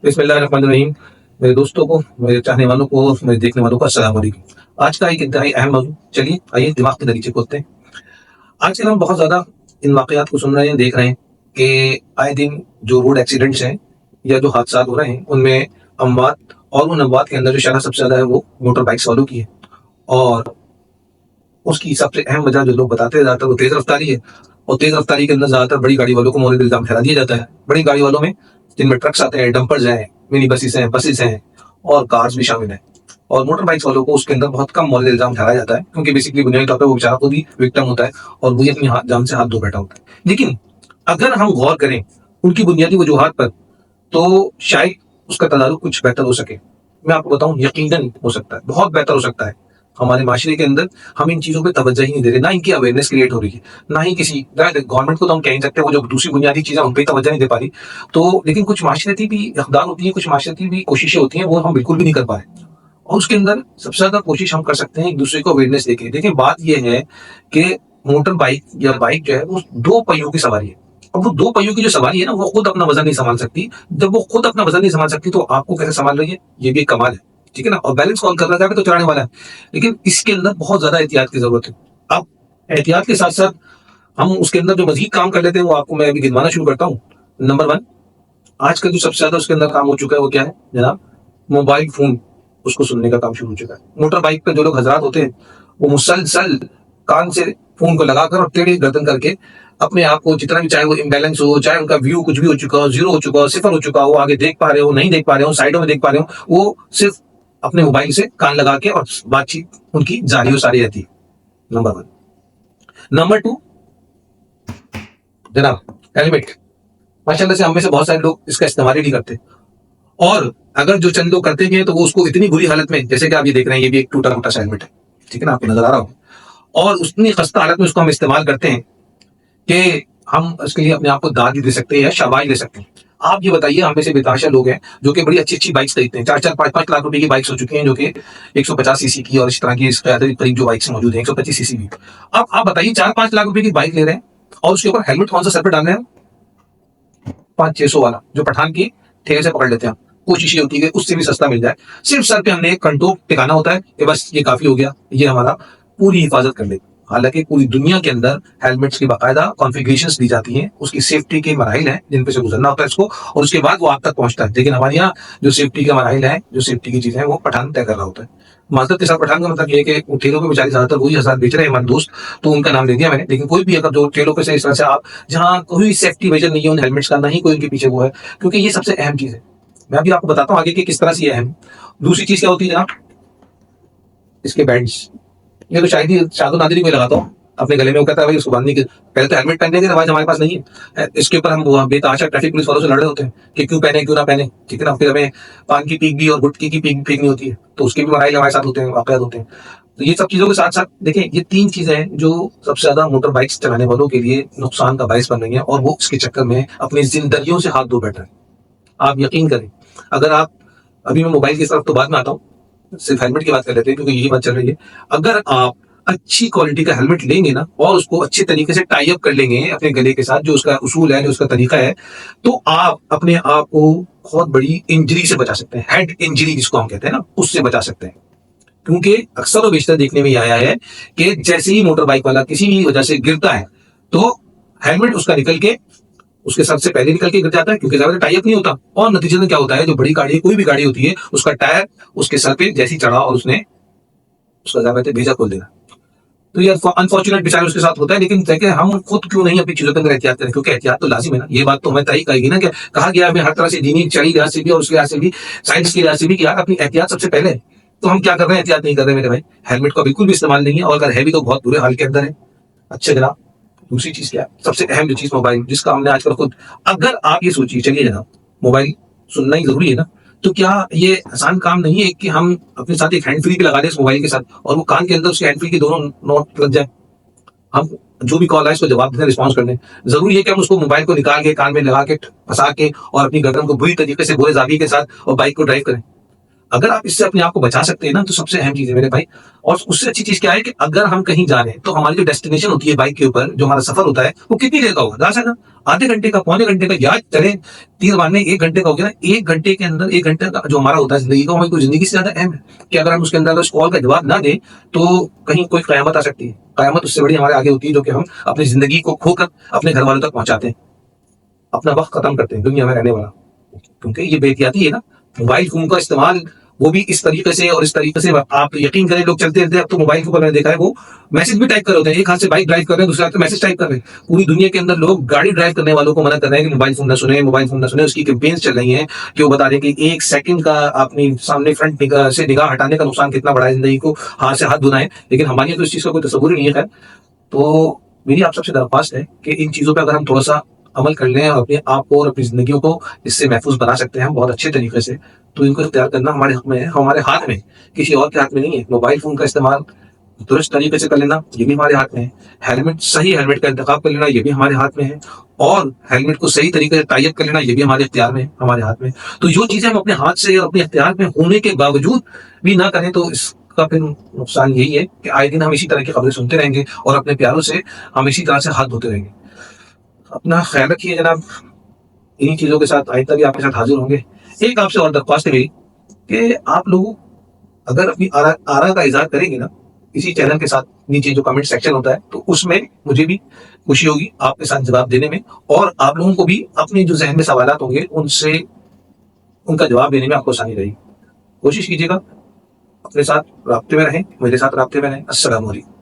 बिस्मिल्लाहिर्रहमानिर्रहीम। मेरे दोस्तों को, मेरे चाहने वालों को, मेरे देखने वालों को अस्सलाम वालेकुम। आज का एक इंतहाई अहम मौजू, चलिए आइए दिमाग के दरीचे खोलते हैं। आजकल हम बहुत ज़्यादा इन वाक़यात को सुन रहे हैं, देख रहे हैं कि आए दिन जो रोड एक्सीडेंट्स हैं या जो हादसात हो रहे हैं, उनमें अमवात और उन अमवात के अंदर जो शरह सबसे ज़्यादा है वो मोटर बाइक्स वालों की है। और उसकी सबसे अहम वजह जो लोग बताते हैं ज़्यादातर वो तेज़ रफ्तारी है। और तेज़ रफ्तारी के अंदर ज़्यादातर बड़ी गाड़ी वालों को मौलिक इल्ज़ाम ठहरा दिया जाता है। बड़ी गाड़ी वालों में जिनमें ट्रक्स आते हैं, डंपर्स हैं, मिनी बसेस हैं और कार्स भी शामिल हैं। और मोटर बाइक्स वालों को उसके अंदर बहुत कम मौलिक इल्ज़ाम ठहराया जाता है, क्योंकि बेसिकली बुनियादी तौर पे वो बेचारा खुद ही विक्टिम होता है और वही अपनी जान से हाथ धो बैठा होता है। लेकिन अगर हम गौर करें उनकी बुनियादी वजूहात पर, तो शायद उसका तदारुक कुछ बेहतर हो सके। मैं आपको बताऊं, यकीनन हो सकता है, बहुत बेहतर हो सकता है। हमारे माशरे के अंदर हम इन चीज़ों पे तवज्जो ही नहीं दे रहे, ना इनकी अवेयरनेस क्रिएट हो रही है, ना ही किसी गवर्नमेंट को तो हम कह नहीं सकते, वो जो दूसरी बुनियादी चीज़ें उन पे तवज्जो नहीं दे पा रही। तो लेकिन कुछ माशरती भी इक़दार होती है, कुछ माशरती भी कोशिशें होती हैं, वो हम बिल्कुल भी नहीं कर पा रहे। और उसके अंदर सबसे ज़्यादा कोशिश हम कर सकते हैं एक दूसरे को अवेयरनेस देके। देखिए, बात ये है कि मोटर बाइक या बाइक जो है वो 2 पहियों की सवारी है। अब वो 2 पहियों की जो सवारी है ना, वो खुद अपना वज़न नहीं सँभाल सकती। जब वो खुद अपना वज़न नहीं सँभाल सकती, तो आपको कैसे सँभाल रही है, ये भी एक कमाल है। ठीक है ना? और बैलेंस कौन कर रहा है, तो चलाने वाला है। लेकिन इसके अंदर बहुत ज़्यादा एहतियात की ज़रूरत है। अब एहतियात के साथ-साथ हम उसके अंदर जो मज़ीद काम कर लेते हैं, वो आपको मैं अभी गिनवाना शुरू करता हूँ। नंबर 1, आजकल जो सबसे ज़्यादा उसके अंदर काम हो चुका है, वो क्या है जनाब? मोबाइल फ़ोन, उसको सुनने का काम शुरू हो चुका है। मोटर बाइक पे जो लोग हज़रात होते हैं, वो मुसलसल कान से फ़ोन को लगाकर और टेढ़ी गर्दन करके अपने आप को, जितना भी चाहे वो इम्बैलेंस हो, चाहे उनका व्यू कुछ भी हो चुका हो, ज़ीरो हो चुका हो, सिफ़र हो चुका हो, आगे देख पा रहे हो, नहीं देख पा रहे हो, साइडों में देख पा रहे हो, वो सिर्फ़ अपने मोबाइल से कान लगा के और बातचीत उनकी जारी और सारी रहती है। नंबर 1। नंबर 2, जनाब, हेलमेट। माशाल्लाह से हम में से बहुत सारे लोग इसका इस्तेमाल ही नहीं करते। और अगर जो चंद लोग करते भी हैं, तो वो उसको इतनी बुरी हालत में, जैसे कि आप ये देख रहे हैं, ये भी एक टूटा-फूटा सा हेलमेट है। ठीक है ना? आपको नज़र आ रहा होगा। और उतनी खस्ता हालत में उसको हम इस्तेमाल करते हैं कि हम उसके लिए अपने आप को दाद ही दे सकते हैं या शाबाश दे सकते हैं। आप ये बताइए, हम में से बेतहाशा लोग हैं जो कि बड़ी अच्छी-अच्छी बाइक्स खरीदते हैं। 4-4 5-5 लाख रुपए की बाइक्स हो चुकी हैं, जो कि 150 सीसी की और इस तरह की, इस करीब जो बाइक्स मौजूद हैं, 125 सीसी भी। अब आप बताइए, 4-5 लाख रुपए की बाइक ले रहे हैं और उसके ऊपर हेलमेट कौन सा सर पे डाल रहे हैं? 500-600 वाला, जो पठान की ठेके से पकड़ लेते हैं हम। कोशिश ये होती है कि उससे भी सस्ता मिल जाए। सिर्फ सर पे हमने एक कंटोप टिकाना होता है कि बस ये काफी हो गया, ये हमारा पूरी हिफाजत कर ले। हालांकि पूरी दुनिया के अंदर हेलमेट्स की बाकायदा कॉन्फ़िगरेशंस दी जाती हैं, उसकी सेफ्टी के मराहिल हैं जिन पे से गुजरना होता है इसको, और उसके बाद वो आप तक पहुंचता है। लेकिन हमारे यहाँ जो सेफ्टी का मराहिल है, जो सेफ्टी की चीजें हैं, वो पठान तय कर रहा होता है। माजरत के साथ, पठान का मतलब ये है कि वो ठेलों पे बेचारे ज्यादातर वही हज़ार बेच रहे हैं हमारे दोस्त, तो उनका नाम ले दिया मैंने। लेकिन कोई भी अगर जो ठेलों पे से इस तरह से आप, जहाँ कोई सेफ्टी मेजर नहीं है उन हेलमेट्स का, ना ही कोई उनके पीछे वो है, क्योंकि ये सबसे अहम चीज है। मैं अभी आपको बताता हूँ आगे कि किस तरह से ये अहम। दूसरी चीज क्या होती है जनाब? इसके बैंड्स। ये तो शायद ही शादो नादिरी में लगाता हूँ अपने गले में। वो कहता है भाई उसको बांधने की, पहले तो हेलमेट पहनने की रवाज हमारे पास नहीं है। इसके ऊपर हम बेतहाशा ट्रैफिक पुलिस वालों से लड़ रहे होते हैं कि क्यों पहने क्यों ना पहने। ठीक है ना? फिर हमें पान की पीक भी और गुटके की पीक फेंकनी होती है, तो उसके भी मराइल हमारे साथ होते हैं, वाकयात होते हैं। तो ये सब चीजों के साथ साथ देखें, ये 3 चीजें हैं जो सबसे ज्यादा मोटर बाइक्स चलाने वालों के लिए नुकसान का बायस बन रही है, और वो इसके चक्कर में अपनी जिंदगियों से हाथ धो बैठ रहे हैं। आप यकीन करें, अगर आप, अभी मैं मोबाइल की तरफ तो बाद में आता हूँ, सिर्फ हेलमेट की बात कर लेते हैं क्योंकि यही बात चल रही है। अगर आप अच्छी क्वालिटी का हेलमेट लेंगे ना, और उसको अच्छे तरीके से टाई अप कर लेंगे अपने गले के साथ, जो उसका उसूल है, जो उसका तरीका है, तो आप अपने आप को बहुत बड़ी इंजरी से बचा सकते हैं। हेड इंजरी जिसको हम कहते हैं ना, उससे बचा सकते हैं। क्योंकि अक्सर और बेशतर देखने में ये आया है कि जैसे ही मोटर बाइक वाला किसी भी वजह से गिरता है, तो हेलमेट उसका निकल के उसके सर से पहले निकल के गिर जाता है, क्योंकि ज्यादा टाई अप नहीं होता। और नतीजे में क्या होता है, जो बड़ी गाड़ी, कोई भी गाड़ी होती है, उसका टायर उसके सर पे जैसी चढ़ा और उसने उसका ज्यादा भेजा खोल देना। तो ये अनफॉर्चुनेट बेचारे उसके साथ होता है। लेकिन देखिए, हम खुद क्यों नहीं अपनी चीजों के अंदर एहतियात करें, क्योंकि एहतियात तो लाजिम है ना। ये बात तो हमें तय करेगी ना कि कहा गया है हर तरह से, दीनी चढ़ी लिहाज से भी और उसके लिहाज से भी, साइंस के लिहाज से भी, कि यार अपनी एहतियात सबसे पहले है। तो हम क्या कर रहे हैं? एहतियात नहीं कर रहे मेरे भाई। हेलमेट का बिल्कुल भी इस्तेमाल नहीं है, और अगर है भी तो बहुत बुरे हाल के अंदर है। अच्छा जनाब, दूसरी चीज क्या है? सबसे अहम जो चीज, मोबाइल, जिसका हमने आजकल खुद, अगर आप ये सोचिए, चलिए जनाब, मोबाइल सुनना ही जरूरी है ना, तो क्या ये आसान काम नहीं है कि हम अपने साथ एक हैंड फ्री भी लगा दें इस मोबाइल के साथ, और वो कान के अंदर उसके हैंड फ्री के दोनों नोट लग जाए, हम जो भी कॉल आए उसको जवाब देने, रिस्पॉन्स करने। जरूरी है कि हम उसको मोबाइल को निकाल के कान में लगा के फंसा के और अपनी गर्दन को बुरी तरीके से बुरे जाविये के साथ और बाइक को ड्राइव करें? अगर आप इससे अपने आप को बचा सकते हैं ना, तो सबसे अहम चीज़ है मेरे भाई। और उससे अच्छी चीज़ क्या है कि अगर हम कहीं जा रहे हैं, तो हमारी जो डेस्टिनेशन होती है बाइक के ऊपर, जो हमारा सफ़र होता है, वो कितनी देर का होगा? ज़्यादा से ज़्यादा आधे घंटे का, पौने घंटे का, या चले तीर मारने 1 घंटे का हो गया ना, 1 घंटे के अंदर 1 घंटे का जो हमारा होता है ज़िंदगी का, हमारी कोई ज़िंदगी से ज़्यादा अहम है कि अगर हम उसके अंदर उस कॉल का जवाब ना दें, तो कहीं कोई क़यामत आ सकती है। क़यामत उससे बड़ी हमारे आगे होती है, जो कि हम अपनी ज़िंदगी को खोकर अपने घरवालों तक पहुँचाते हैं, अपना वक़्त ख़त्म करते हैं दुनिया में रहने वाला। क्योंकि ये बेहतियाती है ना, मोबाइल फ़ोन का इस्तेमाल वो भी इस तरीके से, और इस तरीके से आप यकीन करें, लोग चलते रहते हैं। अब तो मोबाइल के ऊपर मैंने देखा है, वो मैसेज भी टाइप कर रहे होते हैं। एक हाथ से बाइक ड्राइव कर रहे हैं, दूसरे हाथ से मैसेज टाइप कर रहे हैं। पूरी दुनिया के अंदर लोग गाड़ी ड्राइव करने वालों को मना कर रहे हैं कि मोबाइल फ़ोन ना सुने, मोबाइल फ़ोन ना सुने। उसकी कैंपेन्स चल रही हैं कि वो बता रहे हैं कि 1 सेकंड का अपनी सामने फ्रंट निगाह से निगाह हटाने का नुकसान कितना बड़ा है ज़िंदगी को, हाथ से हाथ धुना है। लेकिन हमारे यहाँ तो इस चीज़ का कोई तसव्वुर ही नहीं है खैर। तो मेरी आप सबसे दरख्वास्त है कि इन चीज़ों पे अगर हम थोड़ा-सा अमल कर लें और अपने आप को और अपनी ज़िंदगियों को इससे महफूज़ बना सकते हैं हम बहुत अच्छे तरीके से, तो इनको इख्तियार करना हमारे हक में है, हमारे हाथ में है, किसी और के हाथ में नहीं है। मोबाइल फ़ोन का इस्तेमाल दुरुस्त तरीके से कर लेना, ये भी हमारे हाथ में है। सही हेलमेट का इंतखाब कर लेना, ये भी हमारे हाथ में है। और हेलमेट को सही तरीके से टाई अप कर लेना, ये भी हमारे इख्तियार में है, हमारे हाथ में है। तो जो चीज़ें हम अपने हाथ से और अपने इख्तियार में होने के बावजूद भी ना करें, तो इसका फिर नुकसान यही है कि आए दिन हम इसी तरह की खबरें सुनते रहेंगे और अपने प्यारों से हम इसी तरह से हाथ धोते रहेंगे। अपना ख्याल रखिए जनाब। इन्हीं चीज़ों के साथ आइंदा भी आपके साथ हाज़िर होंगे। एक आपसे और दरख्वास्त है मेरी कि आप लोग अगर अपनी आरा का इज़हार करेंगे ना, इसी चैनल के साथ नीचे जो कमेंट सेक्शन होता है, तो उसमें मुझे भी खुशी होगी आपके साथ जवाब देने में, और आप लोगों को भी अपने जो ज़हन में सवालात होंगे, उनसे उनका जवाब देने में आपको आसानी रहेगी। कोशिश कीजिएगा अपने साथ राब्ते में रहें, मेरे साथ राब्ते में रहें। अस्सलाम वालेकुम।